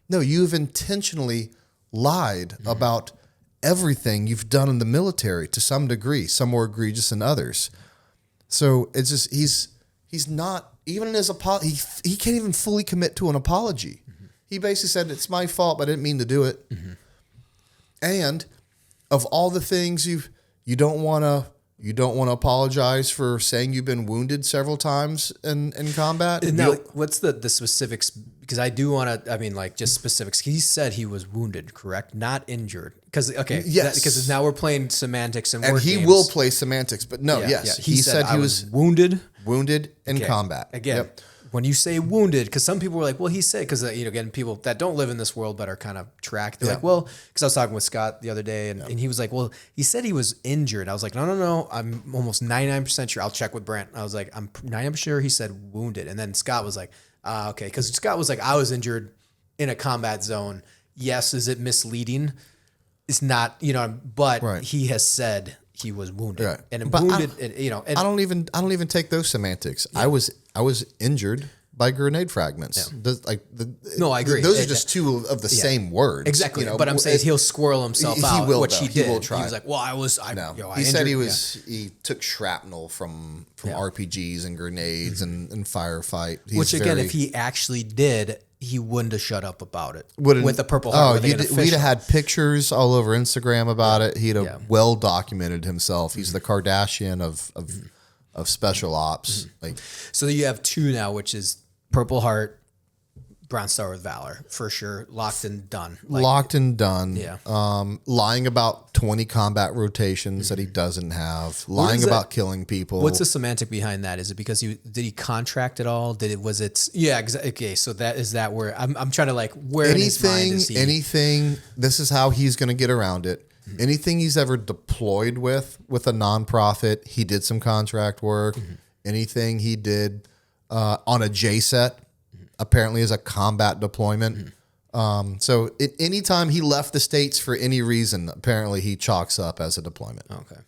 No, you've intentionally lied about everything you've done in the military to some degree, some more egregious than others. So it's just, he's not, even in his apology, he can't even fully commit to an apology. He basically said, it's my fault, but I didn't mean to do it. Mm-hmm. And of all the things you don't want to apologize for saying you've been wounded several times in combat. Now, what's the specifics? Because I do want to, just specifics. He said he was wounded, correct? Not injured. Yes. Because now we're playing semantics and word he games. Will play semantics, but no, yes. He said he was wounded. Wounded in combat. Again. Yep. When you say wounded, because some people were like, well, he said, because, again, people that don't live in this world but are kind of tracked, they're like, well, because I was talking with Scott the other day, and he was like, well, he said he was injured. I was like, no, I'm almost 99% sure. I'll check with Brent. I was like, I'm 99% sure he said wounded. And then Scott was like, okay, because Scott was like, I was injured in a combat zone. Yes, is it misleading? It's not, but he has said he was wounded. Right. And wounded, I don't even take those semantics. Yeah. I was injured by grenade fragments. Yeah. No, I agree. Those are just two of the same words. Exactly. But I'm saying he'll squirrel himself out, which he did. He will try. He was like, well, he said he took shrapnel from RPGs and grenades and firefight. Which again, if he actually did, he wouldn't have shut up about it with the Purple Heart. We'd have had pictures all over Instagram about it. He'd have well documented himself. He's the Kardashian of special ops. Mm-hmm. So you have two now, which is Purple Heart, Bronze Star with Valor, for sure. Locked and done. Locked and done. Yeah. Lying about 20 combat rotations that he doesn't have. Lying about killing people. What's the semantic behind that? Is it because did he contract at all? Yeah, exactly. Okay, so is that where I'm trying to where in his mind is he? Anything, this is how he's going to get around it. Mm-hmm. Anything he's ever deployed with a nonprofit, he did some contract work. Mm-hmm. Anything he did on a JSET, apparently is a combat deployment. Mm-hmm. So anytime he left the States for any reason, apparently he chalks up as a deployment. Okay.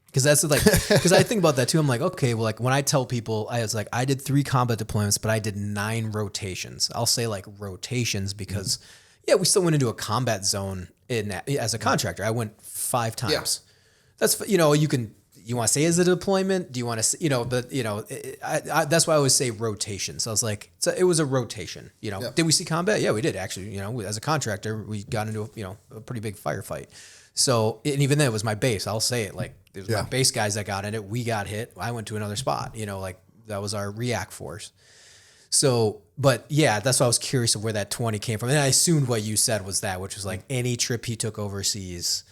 Because that's because I think about that too. I'm like, okay, well, when I tell people, I did 3 combat deployments, but I did 9 rotations. I'll say rotations because, we still went into a combat zone as a contractor. I went 5 times. Yeah. That's, you want to say as a deployment? Do you want to, that's why I always say rotation. So I was like, it was a rotation, Did we see combat? Yeah, we did actually, as a contractor, we got into, a pretty big firefight. So, and even then it was my base. I'll say it it was my base guys that got in it. We got hit. I went to another spot, that was our react force. So, but that's why I was curious of where that 20 came from. And I assumed what you said was that, which was any trip he took overseas.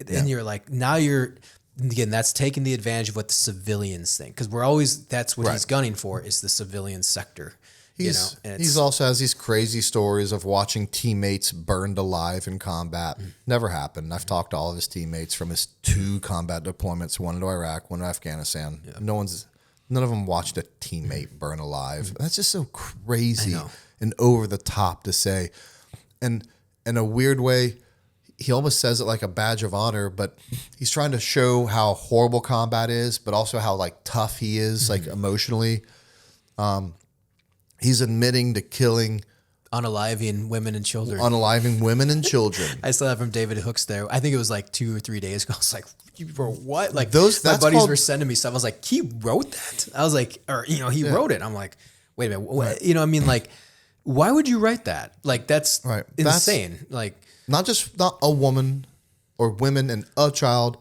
And you're again, that's taking the advantage of what the civilians think. Because that's what he's gunning for is the civilian sector. And he's also has these crazy stories of watching teammates burned alive in combat. Never happened. I've talked to all of his teammates from his 2 combat deployments, one to Iraq, one to Afghanistan. Yeah. None of them watched a teammate burn alive. That's just so crazy and over the top to say. And in a weird way, he almost says it like a badge of honor, but he's trying to show how horrible combat is, but also how like tough he is, like emotionally. He's admitting to killing unaliving women and children. Unaliving women and children. I saw that from David Hooks there. I think it was like 2 or 3 days ago. I was like, you wrote what? Like my buddies were sending me stuff. I was like, he wrote that? I was like, or he wrote it. I'm like, wait a minute. What? Right. I mean, like, why would you write that? Like, that's insane. Like, not a woman or women and a child,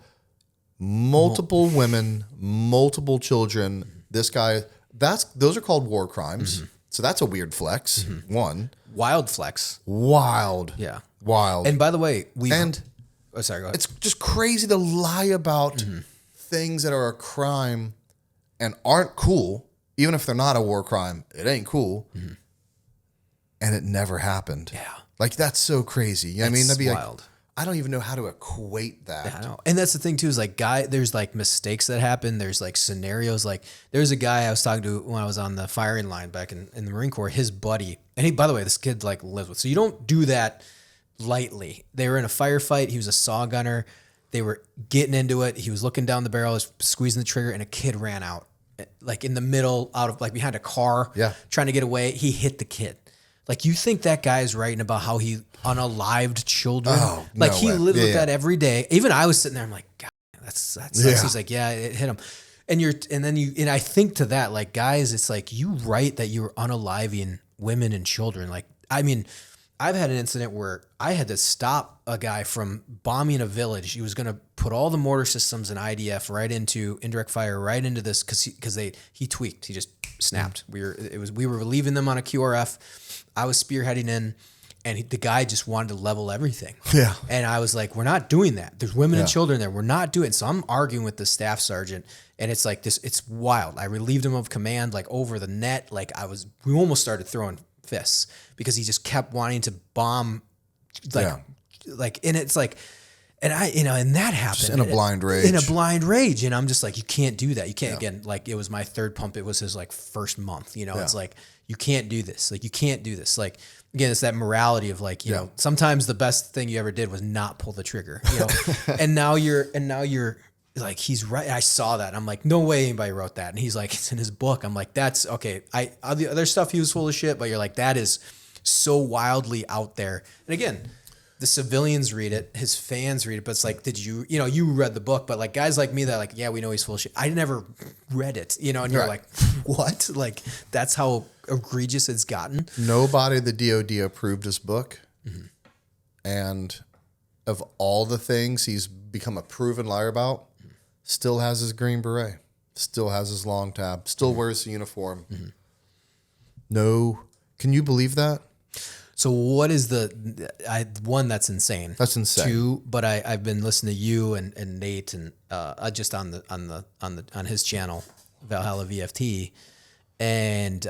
multiple women, multiple children. This guy, those are called war crimes. So that's a weird flex. One. Wild flex. Wild. Yeah. Wild. And by the way, sorry, go ahead. It's just crazy to lie about things that are a crime and aren't cool, even if they're not a war crime. It ain't cool. And it never happened. Yeah. Like, that's so crazy. I mean, that'd be wild. Like, I don't even know how to equate that. Yeah, I know. And that's the thing too, is like there's like mistakes that happen. There's like scenarios. Like there's a guy I was talking to when I was on the firing line back in the Marine Corps, his buddy. And he, by the way, this kid like lives with, so you don't do that lightly. They were in a firefight. He was a saw gunner. They were getting into it. He was looking down the barrel, was squeezing the trigger, and a kid ran out, like in the middle, out of like behind a car, trying to get away. He hit the kid. Like, you think that guy is writing about how he unalived children? Oh, like, he lived with that every day. Even I was sitting there, I'm like, God, that sucks. He's like, yeah, it hit him. And I think to that, like, guys, it's like, you write that you were unaliving women and children. Like, I mean, I've had an incident where I had to stop a guy from bombing a village. He was going to put all the mortar systems and IDF right into indirect fire, right into this, because he tweaked. He just snapped. We were relieving them on a QRF. I was spearheading in, and the guy just wanted to level everything. Yeah. And I was like, we're not doing that. There's women and children there. We're not doing it. So I'm arguing with the staff sergeant, and it's like this, it's wild. I relieved him of command, like over the net. Like we almost started throwing fists because he just kept wanting to bomb, and it's like, and and that happened. Just in a blind rage. In a blind rage. And I'm just like, you can't do that. You can't, again, like, it was my 3rd pump. It was his like 1st month, it's like, you can't do this. Like, you can't do this. Like, again, it's that morality of like, you know, sometimes the best thing you ever did was not pull the trigger, and now you're like, he's right. I saw that. I'm like, no way anybody wrote that. And he's like, it's in his book. I'm like, that's okay. The other stuff, he was full of shit, but you're like, that is so wildly out there. And again, the civilians read it, his fans read it, but it's like, did you read the book, but like guys like me that like, yeah, we know he's full of shit. I never read it, and you're like, what? Like, that's how egregious it's gotten. Nobody at the DOD approved his book. And of all the things he's become a proven liar about, still has his green beret, still has his long tab, still wears the uniform. No. Can you believe that? So what is one, that's insane. That's insane. 2, but I've been listening to you and Nate and just on his channel, Valhalla VFT, and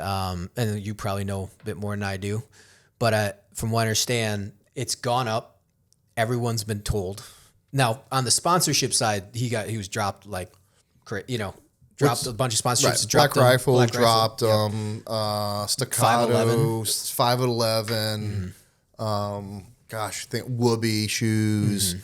you probably know a bit more than I do, but from what I understand, it's gone up. Everyone's been told. Now on the sponsorship side, he was dropped like, dropped a bunch of sponsorships. Right. Black Rifle dropped Staccato, 511. Gosh, I think Whoopee shoes,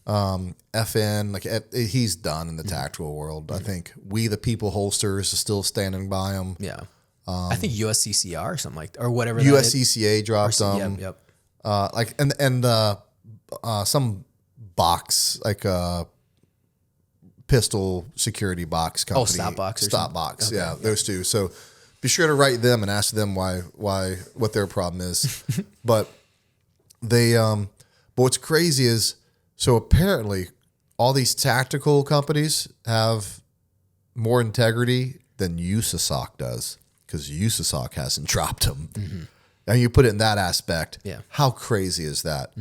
FN. Like, he's done in the tactical world. I think We the People holsters is still standing by him. Yeah, I think USCCR or something like that, or whatever. USCCA dropped them. Yep. Like and some box, like pistol security box company. Stop box. Okay, yeah, those two. So be sure to write them and ask them what their problem is. But but what's crazy is, so apparently all these tactical companies have more integrity than USASOC does, because USASOC hasn't dropped them. And you put it in that aspect. Yeah. How crazy is that?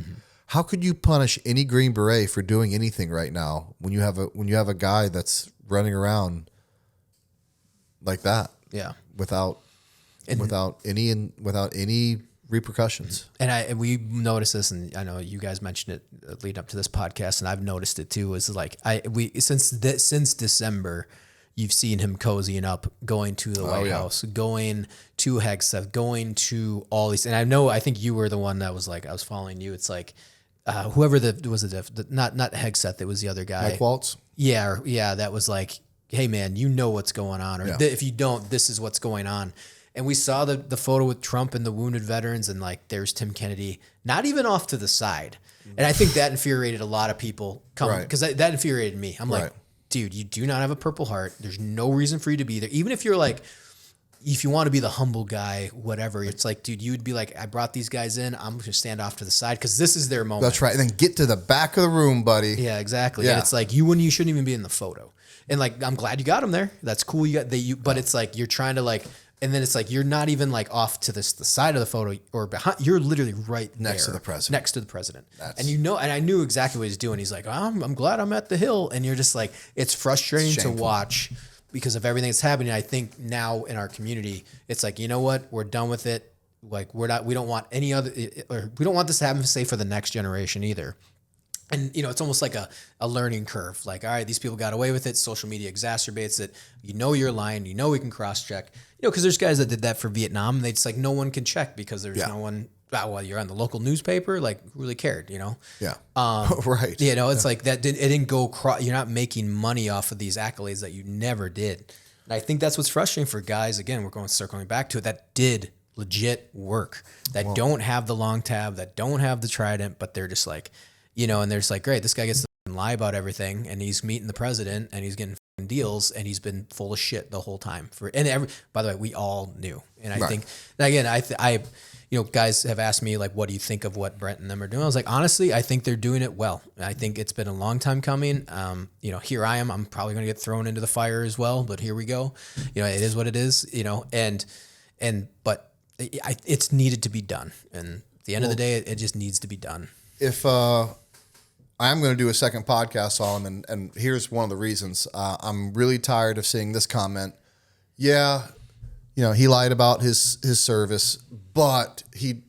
How could you punish any Green Beret for doing anything right now when you have a guy that's running around like that? Yeah. Without without any repercussions. And we noticed this, and I know you guys mentioned it leading up to this podcast, and I've noticed it too. Is like since December, you've seen him cozying up, going to the White House, going to Hegseth, going to all these. And I think you were the one that was like, I was following you. It's like whoever not Hegseth, it was the other guy, Mike Waltz. Yeah, that was like, hey man, you know what's going on, or if you don't, this is what's going on. And we saw the photo with Trump and the wounded veterans, and like there's Tim Kennedy, not even off to the side. And I think that infuriated a lot of people, because that infuriated me. I'm like, dude, you do not have a Purple Heart. There's no reason for you to be there. Even if you're like, if you want to be the humble guy, whatever, it's like, dude, you would be like, I brought these guys in. I'm going to stand off to the side because this is their moment. That's right. And then get to the back of the room, buddy. Yeah, exactly. Yeah. And it's like, you shouldn't even be in the photo. And like, I'm glad you got them there. That's cool. But it's like, you're trying to like, and then it's like, you're not even like off to the side of the photo or behind. You're literally right next there, to the president. Next to the president. And I knew exactly what he's doing. He's like, I'm glad I'm at the Hill. And you're just like, it's frustrating to watch because of everything that's happening. I think now in our community, it's like, you know what? We're done with it. Like we don't want any other, or we don't want this to happen, say, for the next generation either. And, it's almost like a learning curve. Like, all right, these people got away with it. Social media exacerbates it. You're lying. We can cross-check. Because there's guys that did that for Vietnam. And they just like, no one can check because there's no one. Well, you're on the local newspaper. Like, who really cared, Yeah. Right. It's like that. It didn't go you're not making money off of these accolades that you never did. And I think that's what's frustrating for guys. Again, we're circling back to it. That did legit work. That don't have the long tab. That don't have the trident. But they're just like, and they're just like, great, this guy gets to lie about everything, and he's meeting the president, and he's getting deals, and he's been full of shit the whole time. By the way, we all knew. And I think, again, I guys have asked me, like, what do you think of what Brent and them are doing? I was like, honestly, I think they're doing it well. I think it's been a long time coming. Here I am. I'm probably going to get thrown into the fire as well, but here we go. It is what it is, but it's needed to be done. And at the end of the day, it just needs to be done. If I'm going to do a second podcast on him, and here's one of the reasons. I'm really tired of seeing this comment. Yeah, he lied about his service, but he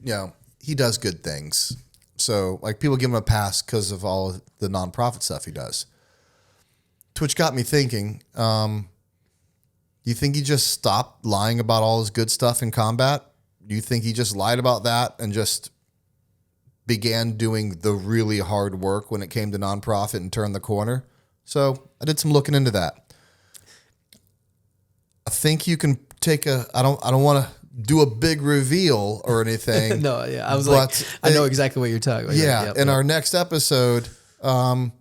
does good things. So like people give him a pass because of all of the nonprofit stuff he does. Which got me thinking. You think he just stopped lying about all his good stuff in combat? Do you think he just lied about that and just began doing the really hard work when it came to nonprofit and turned the corner? So I did some looking into that. I think you can take I don't want to do a big reveal or anything. No, yeah. I was like, I know exactly what you're talking about. Yeah. In our next episode, all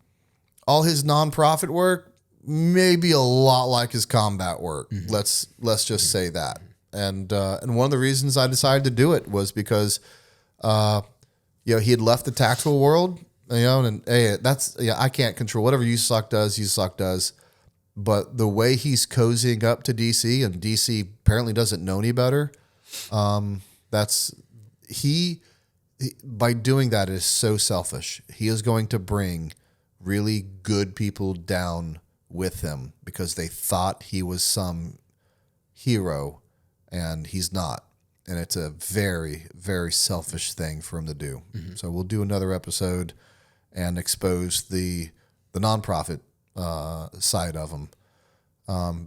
his nonprofit work may be a lot like his combat work. Mm-hmm. Let's just say that. And one of the reasons I decided to do it was because, he had left the tactical world, and hey, I can't control whatever USOC does. But the way he's cozying up to DC, and DC apparently doesn't know any better, by doing that is so selfish. He is going to bring really good people down with him because they thought he was some hero, and he's not. And it's a very, very selfish thing for him to do. Mm-hmm. So we'll do another episode and expose the nonprofit side of him.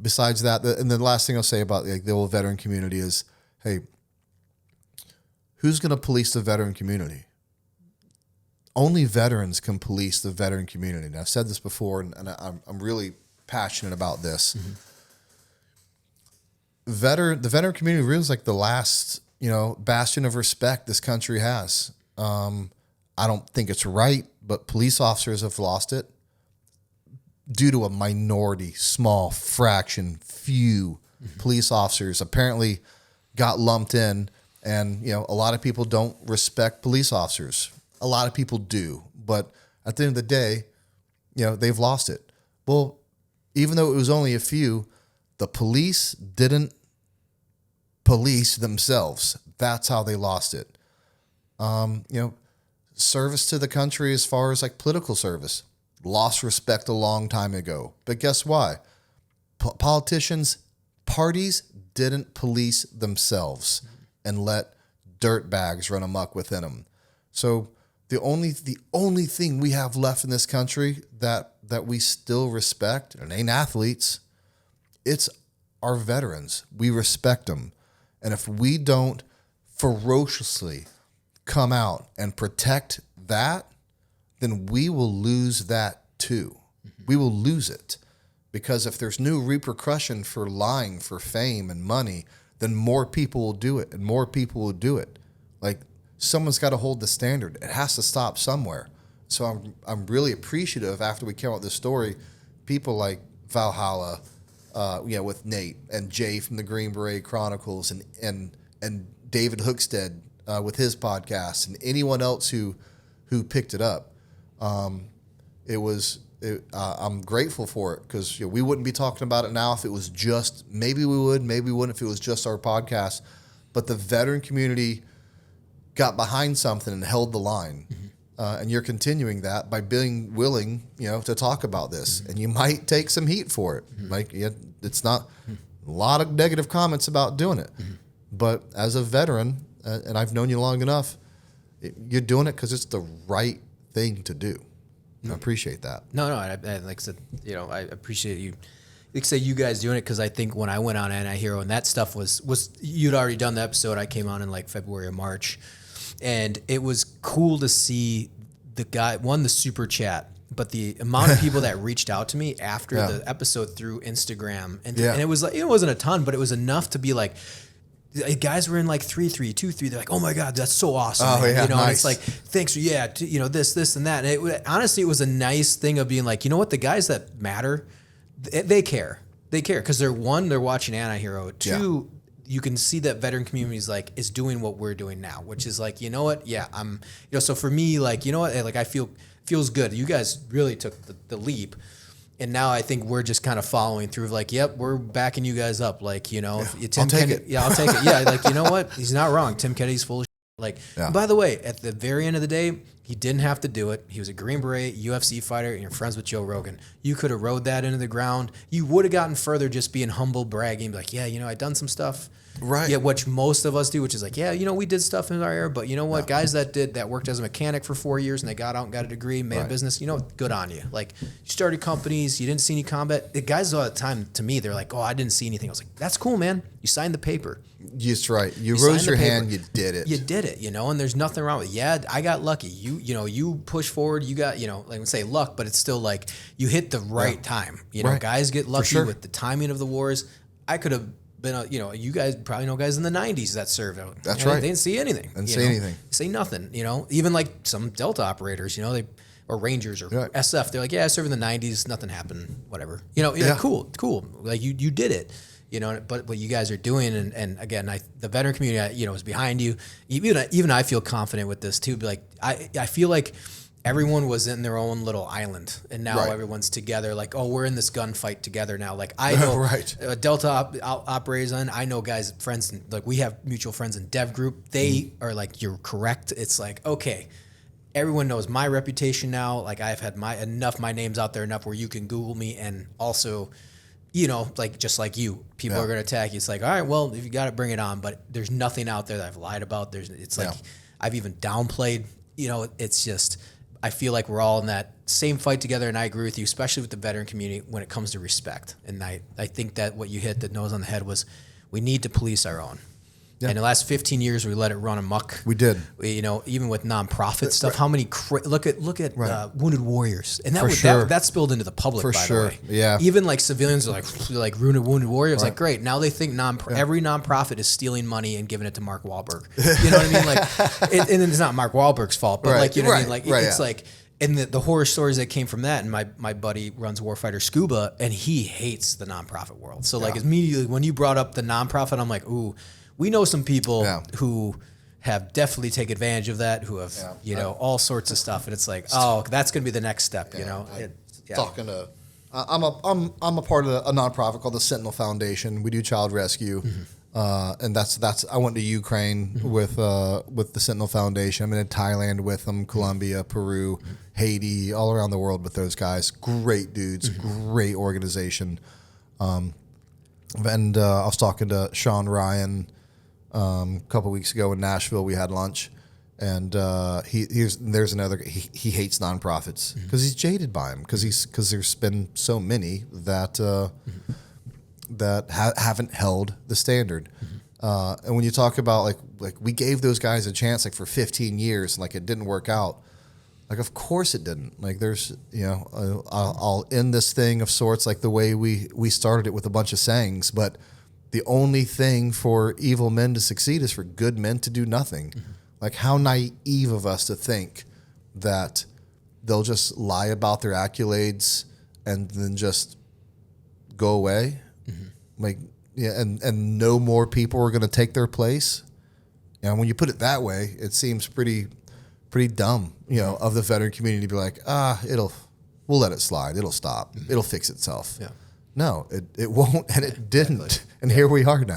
Besides that, and the last thing I'll say about the old veteran community is, hey, who's going to police the veteran community? Only veterans can police the veteran community. And I've said this before, and I'm really passionate about this. Mm-hmm. The veteran community really is like the last, bastion of respect this country has. I don't think it's right, but police officers have lost it due to a minority, small fraction, few police officers apparently got lumped in. And, a lot of people don't respect police officers. A lot of people do. But at the end of the day, they've lost it. Well, even though it was only a few, the police didn't police themselves. That's how they lost it. Service to the country as far as like political service, lost respect a long time ago. But guess why? Politicians parties didn't police themselves and let dirt bags run amok within them. So the only thing we have left in this country that we still respect, and ain't athletes, it's our veterans. We respect them. And if we don't ferociously come out and protect that, then we will lose that too. We will lose it. Because if there's no repercussion for lying for fame and money, then more people will do it, and more people will do it. Like, someone's got to hold the standard. It has to stop somewhere. So I'm really appreciative after we came out with this story, people like Valhalla, with Nate and Jay from the Green Beret Chronicles and David Hookstead with his podcast, and anyone else who picked it up. I'm grateful for it, because we wouldn't be talking about it now if it was just, maybe we would, maybe we wouldn't if it was just our podcast. But the veteran community got behind something and held the line. And you're continuing that by being willing, to talk about this. And you might take some heat for it. Like, it's not a lot of negative comments about doing it. But as a veteran, and I've known you long enough, you're doing it because it's the right thing to do. I appreciate that. No, I like I said, I appreciate you. Like I say, you guys doing it, because I think when I went on Anti-Hero and that stuff was you'd already done the episode. I came on in like February or March, and it was cool to see the guy, the super chat, but the amount of people that reached out to me after the episode through Instagram, and it was like, it wasn't a ton, but it was enough to be like, guys were in like 3-3, 2-3. They're like, "Oh my God, that's so awesome!" Oh, man. yeah, And nice. it's like, "Thanks for this and that." And honestly, it was a nice thing of being like, you know what, the guys that matter, they care because they're watching Anti-Hero. Two, you can see that veteran community is doing what we're doing now, which is like, you know what, I'm, so for me, like, you know what, like, feels good. You guys really took the leap. And now I think we're just kind of following through, like, yep, we're backing you guys up. Like, Tim I'll take Kennedy, it. Yeah, I'll take it. Yeah, like, you know what? He's not wrong. Tim Kennedy's full of shit. Like, by the way, at the very end of the day, he didn't have to do it. He was a Green Beret, UFC fighter, and you're friends with Joe Rogan. You could have rode that into the ground. You would have gotten further just being humble, bragging, like, I done some stuff. Right. Yeah, which most of us do, which is like, we did stuff in our era, but you know what? Guys that worked as a mechanic for 4 years and they got out and got a degree, made a business, good on you. Like, you started companies, you didn't see any combat. The guys all the time, to me, they're like, "Oh, I didn't see anything." I was like, "That's cool, man. You signed the paper." That's right. You rose your hand, you did it. You did it, and there's nothing wrong with it. Yeah, I got lucky. You push forward, you got, like I would say luck, but it's still like you hit the right time. Guys get lucky with the timing of the wars. I could have been, you guys probably know guys in the 90s that served out. That's right. They didn't see anything. Say nothing, even like some Delta operators, or Rangers or SF. They're like, I served in the 90s. Nothing happened, whatever. Cool. Like you did it, but what you guys are doing. And again, the veteran community, is behind you. Even I feel confident with this too. Like, I feel like everyone was in their own little island, and now everyone's together. Like, oh, we're in this gunfight together now. Like, I know Delta operators, and I know guys, friends, and like we have mutual friends in Dev Group. They are like, you're correct. It's like, okay, everyone knows my reputation now. Like, I've had my name's out there enough where you can Google me, and also, like just like you, people are going to attack you. It's like, all right, well, if you got it, bring it on. But there's nothing out there that I've lied about. It's like I've even downplayed. It's just, I feel like we're all in that same fight together, and I agree with you, especially with the veteran community when it comes to respect. And I think that what you hit the nose on the head was we need to police our own. Yeah. In the last 15 years, we let it run amok. We did. Even with nonprofit stuff, how many look at Wounded Warriors, and that spilled into the public. For by sure, the way. Yeah. Even like civilians are like Wounded Warriors. Like, great. Now they think every nonprofit is stealing money and giving it to Mark Wahlberg. You know what I mean? Like, and it's not Mark Wahlberg's fault, but like, you know what I mean? Like, it's like. And the horror stories that came from that, and my buddy runs Warfighter Scuba, and he hates the nonprofit world. So like immediately when you brought up the nonprofit, I'm like, ooh, we know some people who have definitely taken advantage of that, who have all sorts of stuff, and it's like, oh, that's going to be the next step, Talking to, I'm a part of a nonprofit called the Sentinel Foundation. We do child rescue. And that's I went to Ukraine with the Sentinel Foundation. I'm in Thailand with them, Colombia, Peru, Haiti, all around the world with those guys. Great dudes, great organization. And I was talking to Sean Ryan a couple weeks ago in Nashville. We had lunch, and there's another. He hates nonprofits because he's jaded by them because there's been so many that haven't held the standard. And when you talk about like we gave those guys a chance like for 15 years and like it didn't work out. Like, of course it didn't. Like, there's, I'll end this thing of sorts like the way we started it with a bunch of sayings, but the only thing for evil men to succeed is for good men to do nothing. Mm-hmm. Like, how naive of us to think that they'll just lie about their accolades and then just go away. Mm-hmm. Like, yeah, and no more people are going to take their place. And when you put it that way, it seems pretty dumb, of the veteran community to be like, we'll let it slide. It'll stop. Mm-hmm. It'll fix itself. Yeah. No, it won't, and it didn't. Exactly. And here we are now.